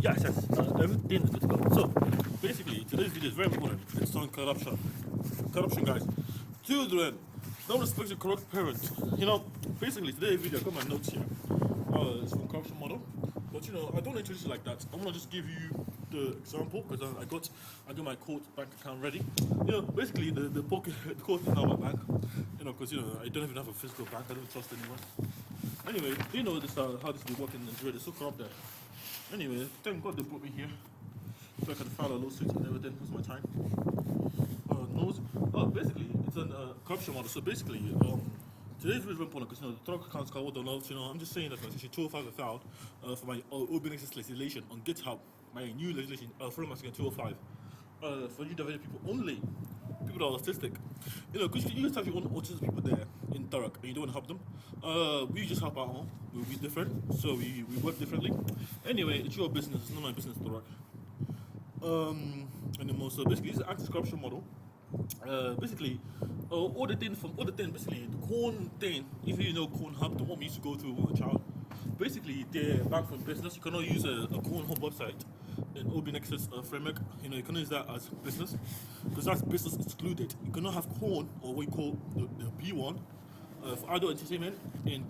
Yes, yes. Everything is good to go. So, basically, today's video is very important. It's on corruption. Corruption, guys. Children, don't respect your corrupt parents. Basically, today's video, I got my notes here. It's from corruption model. But, I don't introduce it like that. I'm going to just give you the example because I got my quote bank account ready. Basically, the quote is not my bank. Because, I don't even have a physical bank. I don't trust anyone. Anyway, this how this will work in Nigeria. They're so corrupt there. Anyway, thank God they brought me here so I can file a lawsuit and everything. What's my time? Basically, it's a corruption model. So basically, today's video is very important because the truck accounts called the notes. I'm just saying that section 205 I filed for my Obinexus legislation on GitHub, my new legislation from my section 205 for you developing people only. People that are autistic, because you just have your own autistic people there in Tarak and you don't want to help them. We just help our own. We'll be different, so we work differently. Anyway, it's your business, it's not my business, Tarak. Anymore. So basically, this is an anti-corruption model. Basically, all the thing, basically, the corn thing, if you know Corn Hub, the one we used to go through when we were a child. Basically, they're back from business. You cannot use a Corn Hub website in Obinexus framework. You cannot use that as business because that's business excluded. You cannot have corn or what you call the B1 for adult entertainment in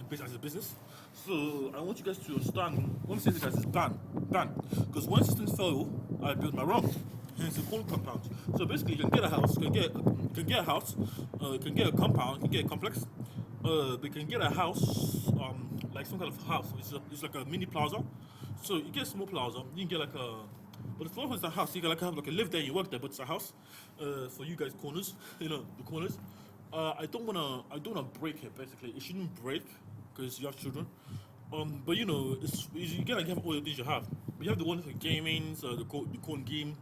business as a business. So I want you guys to understand. What I'm saying, guys, is ban, because when systems fail, I build my own. Hence the corn compound. So basically, you can get a house, you can get a house, you can get a compound, you can get a complex. They can get a house, like some kind of house. It's like a mini plaza. So you get a small plaza. You can get like a, but the floor is a house. So you can have like a live there, you work there, but it's a house for you guys corners. The corners. I don't wanna break it. Basically, it shouldn't break because you have children. But you can like have all the things you have. But you have the one for gaming, the corn game.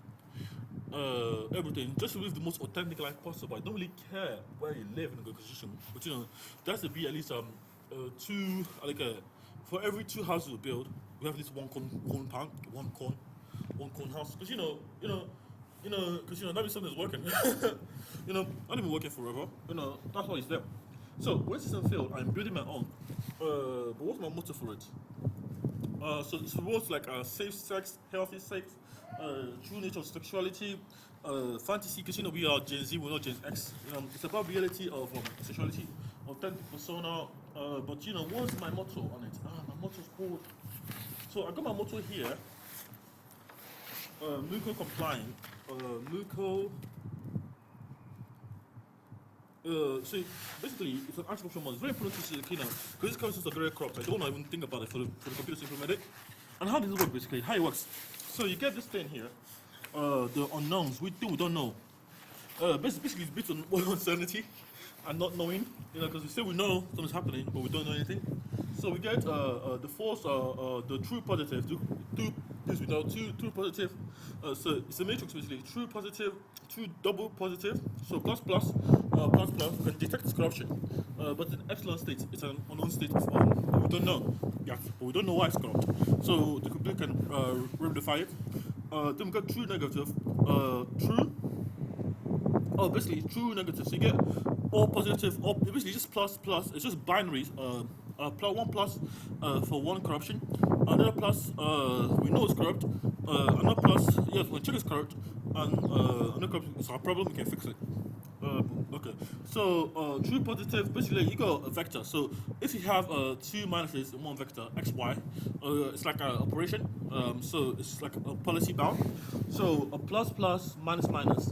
Everything, just to live the most authentic life possible. I don't really care where you live in a good position, but there has to be at least two, for every 2 houses we build, we have at least one corn house, because that means something's working. Not even working forever. That's why it's there. So when system failed, I'm building my own. But what's my motto for it? So it's words like safe sex, healthy sex, true nature of sexuality, fantasy, because we are Gen Z, we're not Gen X. It's about reality of sexuality, authentic persona. But what's my motto on it? My motto is called. So I got my motto here. Muco compliant. Muco. So basically, it's an anti-corruption model. It's very important to see, because this concepts are very corrupt. I don't want to even think about it for the computer to implement it. And how does it work basically? How it works? So you get this thing here, the unknowns. We don't know. Basically, it's based on uncertainty and not knowing. Because we say we know something's happening, but we don't know anything. So we get the false, the true positive, true positive. So it's a matrix basically. True positive, true double positive. So plus can detect corruption. But in epsilon state, it's an unknown state of we don't know. Yeah, but we don't know why it's corrupt. So the computer can rectify it. Then we got true negative. True. Oh, basically true negative. So you get all positive, all basically just plus. It's just binaries. One plus for one corruption, another plus we know it's corrupt, another plus yes we check it's corrupt, and another corruption is our problem, we can fix it. Okay, so true positive, basically you got a vector. So if you have 2 minuses in one vector x y, it's like an operation. So it's like a policy bound. So a plus minus.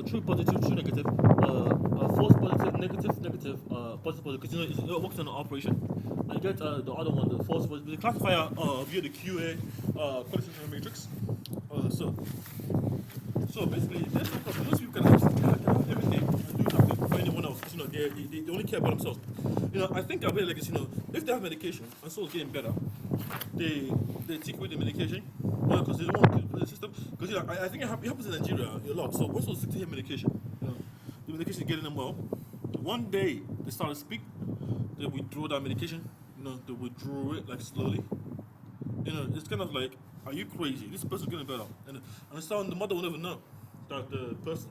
True positive, true negative, false positive, negative, positive, because it works on an operation. And you get the other one, the false positive. The classifier via the QA quality matrix. So basically, there's no problem. Those people can have everything and do nothing for anyone else. They only care about themselves. I think I'll be like this. If they have medication and so it's getting better, they take away the medication. Because they don't want to keep the system. Because I think it happens in Nigeria a lot. So once they take medication, the medication is getting them well. One day they start to speak, they withdraw that medication. They withdraw it like slowly. It's kind of like, are you crazy? This person's getting better, and the mother will never know that the person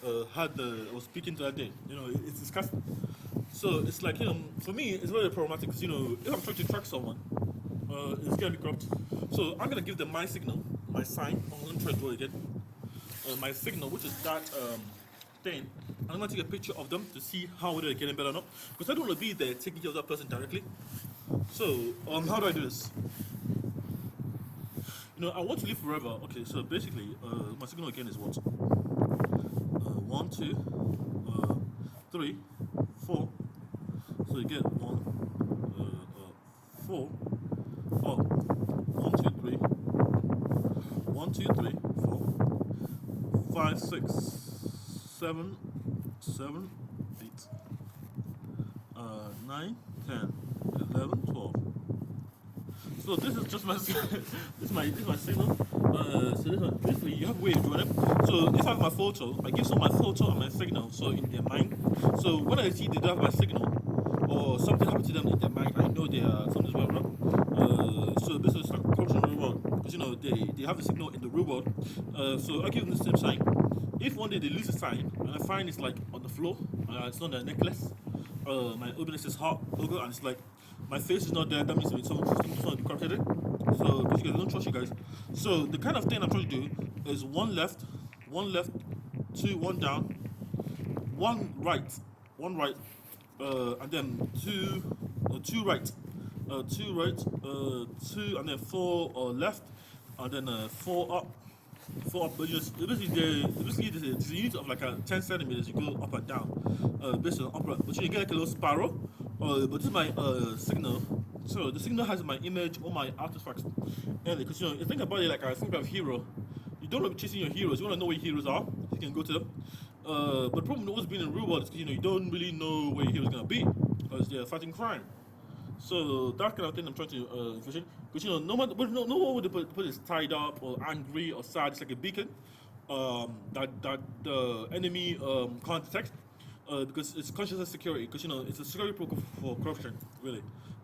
was speaking to that day. It's disgusting. So it's like, for me, it's very problematic because, if I'm trying to track someone, it's gonna be corrupt. So I'm gonna give them my signal, my sign. I'm gonna try to do it again. My signal, which is that thing. I'm gonna take a picture of them to see how they're getting better or not. Because I don't want to be there taking care of that person directly. So how do I do this? I want to live forever. Okay, so basically, my signal again is what? 1, 2, 3, 4. So you get 1, 4. Oh, 1, 2, 3. 1, 2, 3, 4, 5, 6, 7, 8, 9, 10, 11, 12. So this is just my this is my signal. So this one, basically you have a way of doing it. So if I have my photo, I give some my photo and my signal. So in their mind. So when I see they don't have my signal or something happened to them in their mind, I know they are something's going wrong. So this is like corruption in the real world because they have a signal in the real world. So I give them the same sign. If one day they lose a sign and I find it's like on the floor, it's not a necklace. My Obinexus heart logo and it's like my face is not there, that means someone corrupted it. So basically I don't trust you guys. So the kind of thing I'm trying to do is one left, 2, 1 down, 1 right, and then 2 right, 2 right, 2 and then 4 left, and then 4 up. 4 up, but basically there's a unit of like 10 centimeters. You go up and down, based on upright. But you get like a little sparrow. But this is my signal. So the signal has my image or my artifacts. And because you think about it like I think of hero. You don't want to be chasing your heroes. You want to know where your heroes are. You can go to them. But the problem with always being in real world is because you don't really know where your hero's gonna be because they're fighting crime. So that kind of thing I'm trying to envision. Because no one would put is tied up or angry or sad. It's like a beacon that the enemy can't detect because it's consciousness security. Because it's a security protocol for corruption, really.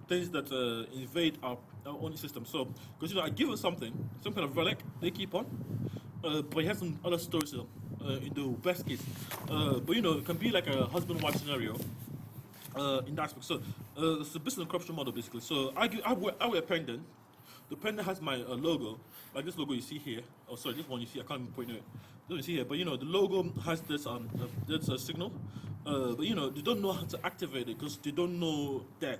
Things that invade our own system. So because I give it something, some kind of relic they keep on, but it has some other stories in the best case. But it can be like a husband-wife scenario. In that aspect. So it's a business corruption model basically. So I wear a pendant. The pendant has my logo, like this logo you see here. Oh, sorry, this one you see. I can't even point it. This one you see here, but the logo has this that's a signal. But they don't know how to activate it because they don't know that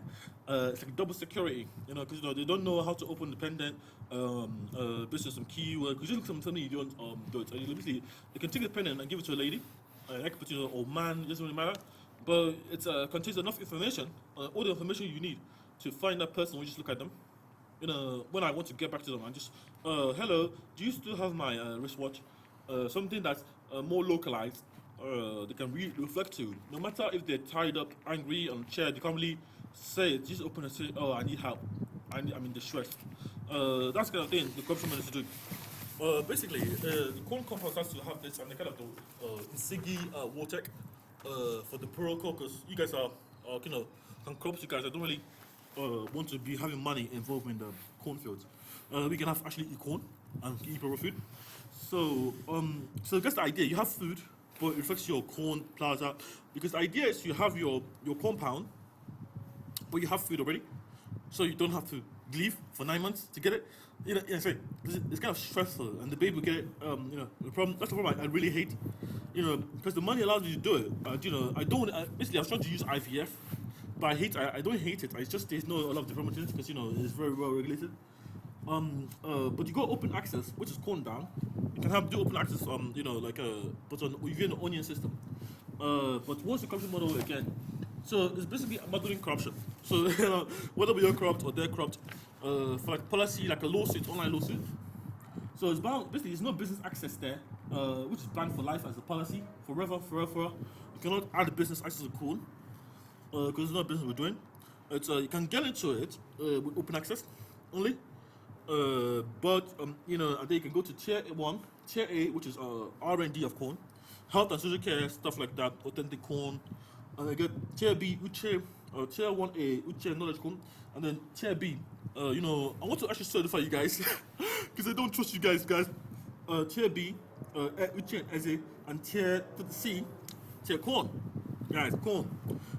it's like double security. Because they don't know how to open the pendant. Based on some keyword. Because you look something you don't do it. And basically, you can take the pendant and give it to a lady. Like put or man, it doesn't really matter. But it contains enough information, all the information you need to find that person. We just look at them. When I want to get back to them, I just, hello, do you still have my wristwatch? Something that's more localized, they can reflect to. No matter if they're tied up, angry, on a chair, they can't really say it. Just open and say, oh, I need help. I'm in distress. That's the kind of thing the corruption managers do. Basically, the corn compound has to have this and the kind of the Insigi Wartech. For the protocol, because you guys are, can corrupt you guys. I don't really want to be having money involved in the cornfields. We can have actually eat corn and eat proper food. So that's the idea. You have food, but it reflects your corn plaza. Because the idea is you have your compound, but you have food already, so you don't have to leave for 9 months to get it. It's kind of stressful, and the baby will get it. The problem that's the problem I really hate. Because the money allows you to do it. I don't. Basically, I was trying to use IVF, but I don't hate it. It's just there's no a lot of different because it's very well regulated. But you got open access, which is corn down. You can do open access. But on within the onion system. But once the corruption model again, so it's basically modeling corruption. So whether we are corrupt or they're corrupt, for like policy, like a lawsuit, online lawsuit. So it's bound. Basically, there's no business access there, which is banned for life as a policy, forever. You cannot add business access to corn because it's not business we're doing. It's you can get into it with open access only. But and then you can go to tier 1, tier A, which is R&D of corn, health and social care, stuff like that, authentic corn, and I get tier B, which tier 1A, which knowledge corn, and then tier B. I want to actually certify you guys because I don't trust you guys. Tier B, which Eze, and tier C, tier corn. Guys, corn.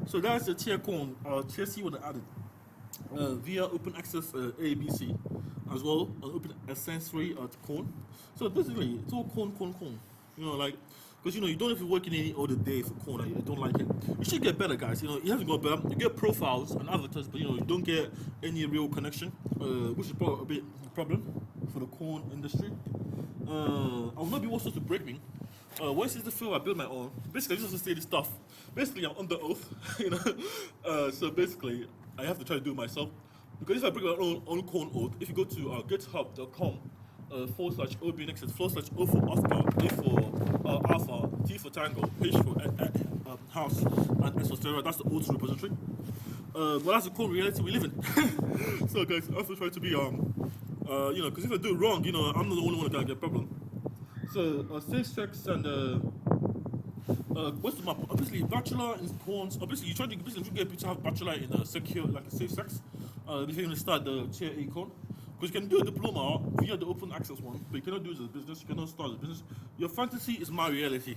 So that's the tier corn. Tier C would have added via open access A, B, C. as well on Obinexus 3 at corn. So basically, it's all corn. You know, like, because you know, you don't have to work in any other day for corn. I don't like it. You should get better, guys. You know, you have to go better. You get profiles and avatars, but you know, you don't get any real connection, which is probably a bit of a problem for the corn industry. I will not be forced to break me. Once it's the field, I build my own. Basically, I just have to say this stuff. Basically, I'm under oath, you know. So basically, I have to try to do it myself. Because if I bring my own corn oath, if you go to github.com /Obinexus /O for Oscar, A for Alpha, T for Tango, H for House, and S for Stereo, that's the oath repository. But that's the cold reality we live in. So guys, I have to try to be you know, because if I do it wrong, you know, I'm not the only one gonna get a problem. So safe sex and what's the map? Obviously, bachelor in corns. Obviously, you try to get people to have bachelor in a secure, like a safe sex. Before you can start the tier A corn, because you can do a diploma via the open access one, but you cannot do it as a business. You cannot start a business. Your fantasy is my reality.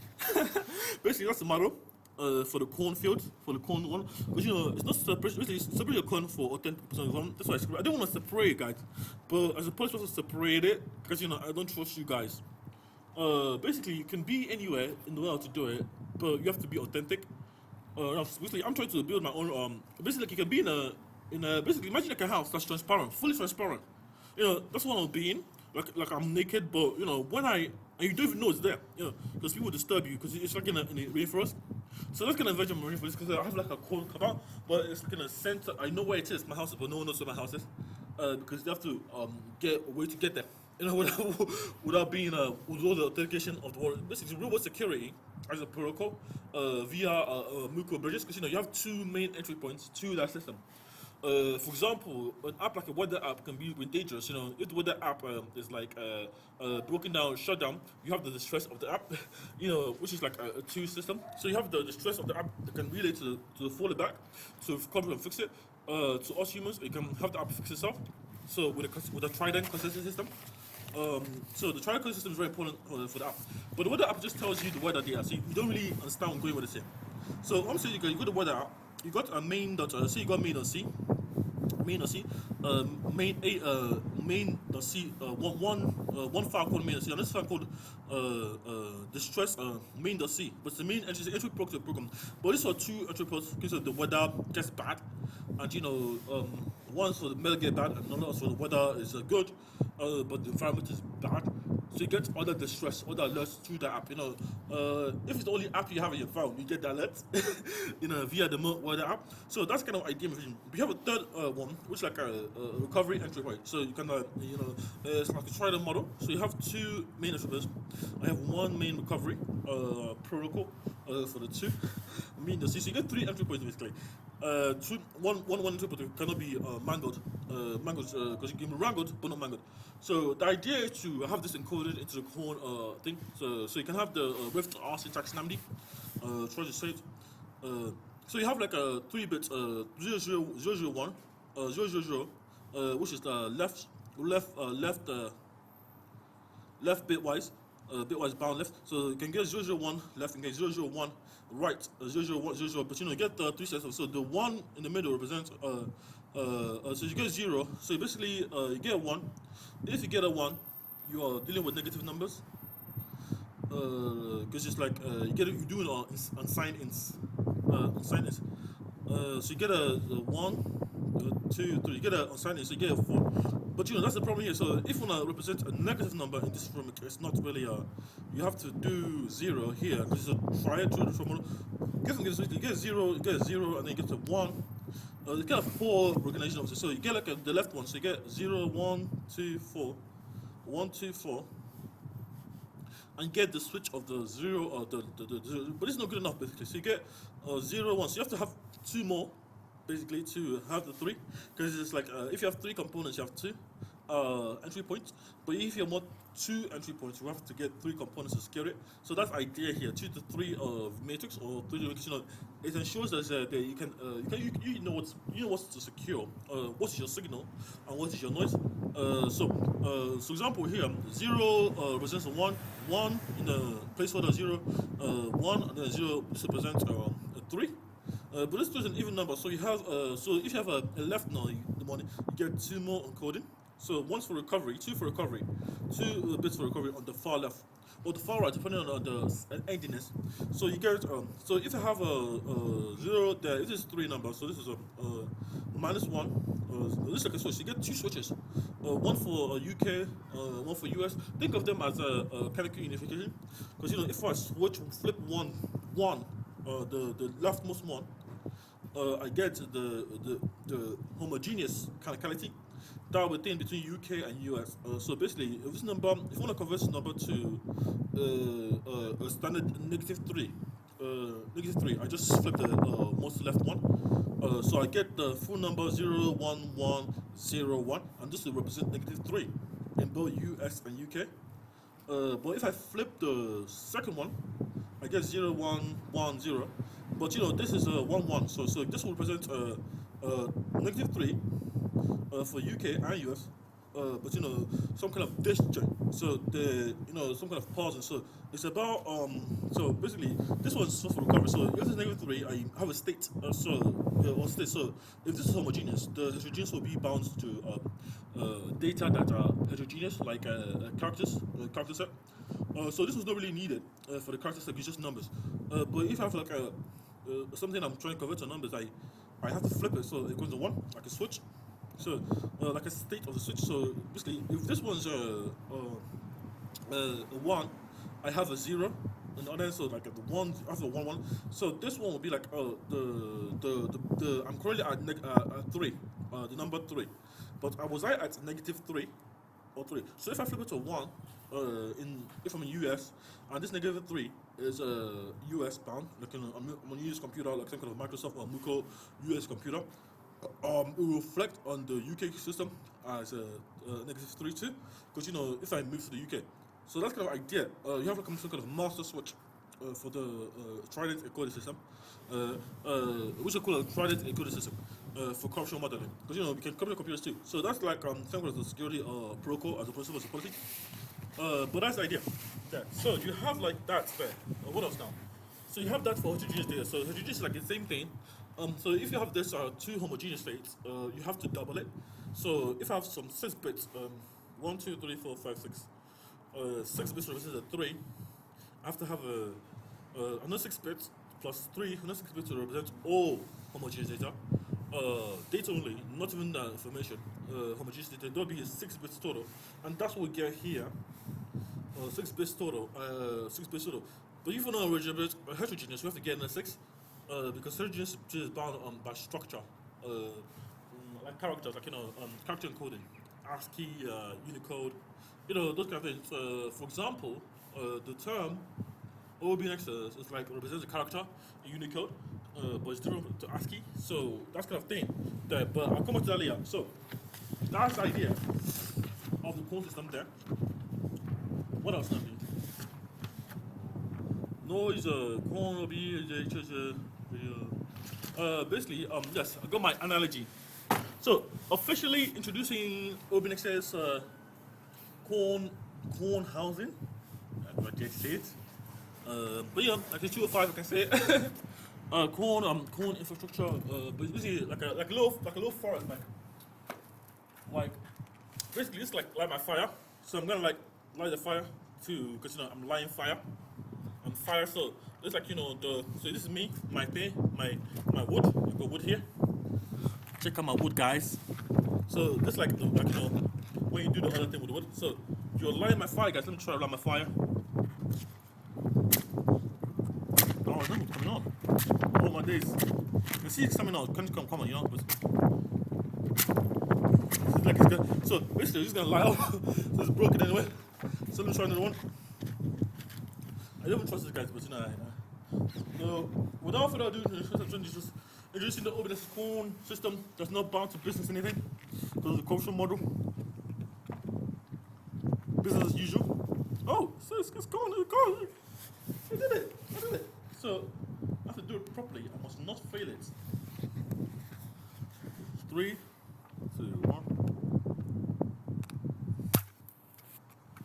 Basically, that's the motto. For the cornfield, for the corn one, because you know it's not separate. Basically, separate your corn for authentic percent. That's why I don't want to separate it, guys. But as opposed to separate it, because you know I don't trust you guys. Basically, you can be anywhere in the world to do it, but you have to be authentic. Basically, I'm trying to build my own. Basically, like you can be in a basically imagine like a house that's transparent, fully transparent. You know, that's what I'm being. Like I'm naked, but you know when and you don't even know it's there. You know, because people disturb you because it's like in a rainforest. So that's gonna envision my rainforest because I have like a corn cover, but it's like in a center. I know where it is, my house, but no one knows where my house is, because they have to get a way to get there. You know, without being with all the authentication of the world. Basically, real world security as a protocol via Muko bridges, because you know you have two main entry points to that system. For example, an app like a weather app can be dangerous. You know, if the weather app is like broken down, shut down, you have the distress of the app, you know, which is like a two system. So you have the distress of the app that can relate to the fallback, to come and fix it. To us humans, it can have the app fix itself. So with a trident consistency system. So the trident system is very important for the app. But the weather app just tells you the weather there, so you don't really understand what's going with it. So I'm saying you go to the weather app. You got a main dot. So you got main dot C, main dot C, main dot C. One file called main dot C. And this file called distress main dot C. But the main entry program. But these are two entry ports because the weather gets bad, and you know once for the weather get bad, and another for the weather is good, but the environment is bad. So you get other distress, other alerts through the app. You know, if it's the only app you have on your phone, you get the alerts, you know, via the weather app. So that's kind of idea vision. We have a third one, which is like a recovery entry point. So you can, you know, it's like a trident model. So you have two main entry. I have one main recovery protocol for the two main. So you get three entry points basically. One entry point cannot be mangled, because you can be wrangled but not mangled. So the idea is to have this encoded into the corn thing, so you can have the Rift R syntax NAMD. Try to say it. So you have like a 3-bit 001 which is the left bitwise bound left. So you can get 001 left and get 001 right, 001, but you know you get the three sets of, so the one in the middle represents so you get 0. So basically you get 1. If you get a 1, you are dealing with negative numbers. Because it's like you're doing unsigned ints. So you get a 1, 2, 3. You get a unsigned int, so you get a 4. But you know that's the problem here. So if you want to represent a negative number in this form, it's not really you have to do 0 here because it's a triad to the formula. You get 0, and then you get a 1. You get a 4 organization of it. So you get like the left one. So you get 0, 1, 2, 4, 1, 2, 4. And get the switch of the 0 or the 0, but it's not good enough basically. So you get 0, 1. So you have to have 2 more basically to have the 3, because it's like if you have 3 components, you have 2 entry points. But if you want 2 entry points, you have to get 3 components to secure it. So that's the idea here: 2 to 3 matrix or 3 matrix. You know, it ensures that you know what's to secure. What is your signal and what is your noise? So example here, 0 represents a 1, 1 in the placeholder 0, 1 and then 0. This represents a 3. But this is an even number, so you have so if you have a left now, you get 2 more encoding. So one's for recovery, two for recovery, two bits for recovery on the far left or the far right, depending on the endiness. So you get so if I have a zero there, this is three numbers. So this is a minus one. This is like a switch. You get two switches, one for UK, one for US. Think of them as a chemical unification, because you know if I switch flip one, the leftmost one, I get the homogeneous chemicality that within between UK and US. So basically, if this number, if you want to convert this number to a standard negative three, I just flip the most left one. So I get the full number 01101, and this will represent negative three in both US and UK. But if I flip the second one, I get 0110. But you know this is a 11, so this will represent negative three for UK and US. But you know some kind of disjoint. So the some kind of pause, and so it's about so basically this one's for recovery. So if it's negative three, I have a state. Or state. So if this is homogeneous, the heterogeneous will be bound to data that are heterogeneous, like characters, character set. So this was not really needed for the character set. It's just numbers. But if I have like something I'm trying to convert to numbers, I have to flip it so it goes to one, like a switch. So like a state of the switch. So basically, if this one's a one, I have a zero, and the other end, so like the one after one one. So this one will be like the I'm currently at three, the number three, but I was at negative three or three. So if I flip it to one, if I'm in US, and this negative three is US bound, like I'm on a US computer, like some kind of Microsoft or Muco US computer. It will reflect on the UK system as a negative three too, because you know if I move to the UK, so that's kind of idea. You have like some kind of master switch for the Trident encoder system, which is called a Trident encoder system for corruption modeling, because you know we can copy the computers too. So that's like some kind of the security protocol as opposed to security. But that's the idea. Yeah. So you have like that there. What else now? So you have that for heterogeneous data. So heterogeneous is like the same thing. So if you have this two homogeneous states, you have to double it. So if I have some 6 bits, 1, 2, 3, 4, 5, 6, 6 bits represents a 3. I have to have another 6 bits plus 3, another 6 bits to represent all homogeneous data. Data only, not even information. Homogeneous data, there'll be 6 bits total, and that's what we get here. 6 bits total, 6 bits total. But if you know heterogeneous, we have to get another 6. Because heterogeneous is bound by structure, like characters, like character encoding, ASCII, Unicode, those kind of things. For example, the term Obinexus is like represents a character in Unicode, but it's different to ASCII. So that's kind of thing there. But I'll come back to that later. So that's the idea of the code system there. What else now? Noise, Corntopia, basically, yes, I got my analogy. So, officially introducing Obinexus corn housing. I can't say it. But yeah, like the 205, I can say it. Corn infrastructure. But it's basically like a little forest, like basically it's like light my fire. So I'm gonna like light the fire too, because I'm lighting fire. On fire, so it's like so this is me, my thing, my wood. I got wood here. Check out my wood, guys. So this like when you do the other thing with the wood. So you're lighting my fire, guys. Let me try to light my fire. Oh, it's not coming on. Oh my days. You can see it's coming on. Come on, but it's like it's good. So basically it's gonna light up. So it's broken anyway. So let me try another one. I don't even trust these guys, but so without further ado, just introducing the Obinexus corn system that's not bound to business anything, because of the corruption model. Business as usual. Oh, so it's gone. I did it. So I have to do it properly. I must not fail it. 3, 2, 1.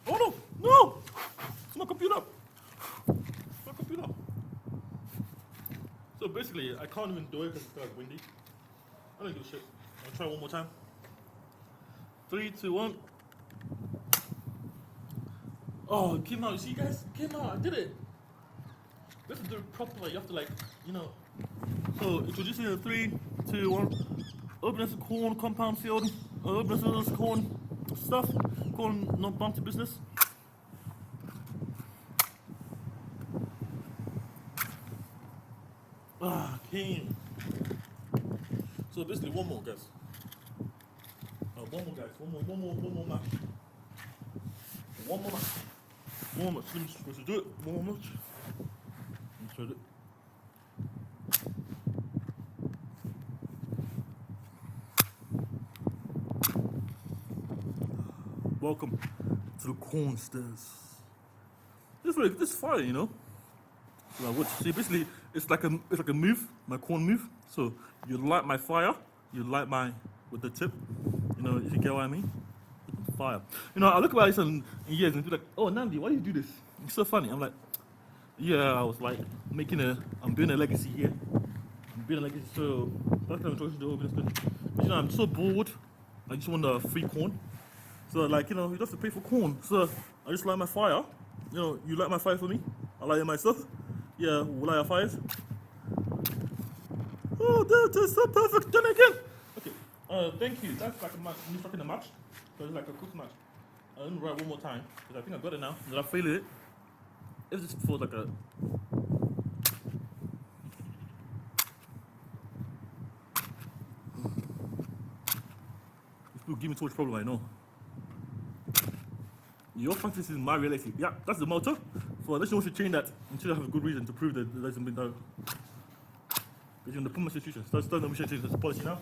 Oh no! It's my computer. So basically, I can't even do it because it's windy. I don't give a shit. I'll try one more time. 3, 2, 1. Oh, it came out. You see, guys? It came out. I did it. You have to do it properly. You have to, like, you know. So, introducing the 3, 2, 1. Obinexus corn compound field. Obinexus corn stuff. Corn non-bounty business. Ah, came. So basically, one more, guys. One more, guys. One more match. One more match. One more match. Let me just supposed to do it. One more match. Let's try it. Welcome to the corn stairs. This is fire, you know. So what? See, basically, it's like a move, my corn move. So you light my fire, you light my with the tip. You know, if you get what I mean. Fire. You know, I look about this in years and be like, oh Nandi, why do you do this? It's so funny. I'm like, yeah, I was like I'm building a legacy here. I'm building a legacy. So that's what I'm trying to do. But, you know, I'm so bored. I just want the free corn. So like, you know, you don't have to pay for corn. So I just light my fire. You know, you light my fire for me. I light it myself. Yeah, we'll light our fires. Oh, that is so perfect. Then again. Okay. Thank you. That's like a match. Me talking a match. So it's like a quick match. Let me write one more time because I think I got it now. Did I fail it? If this feels like a. This will give me too much problem. I know. Your fantasy is my reality. Yeah, that's the motto. So unless you want to change that until you have a good reason to prove that it hasn't been done. Because in the Puma Constitution, so we should change this policy now.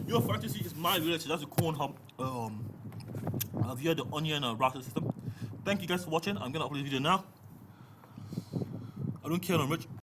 Your fantasy is my reality. That's the corn hub. Via the onion router system. Thank you guys for watching. I'm gonna upload the video now. I don't care, I'm rich.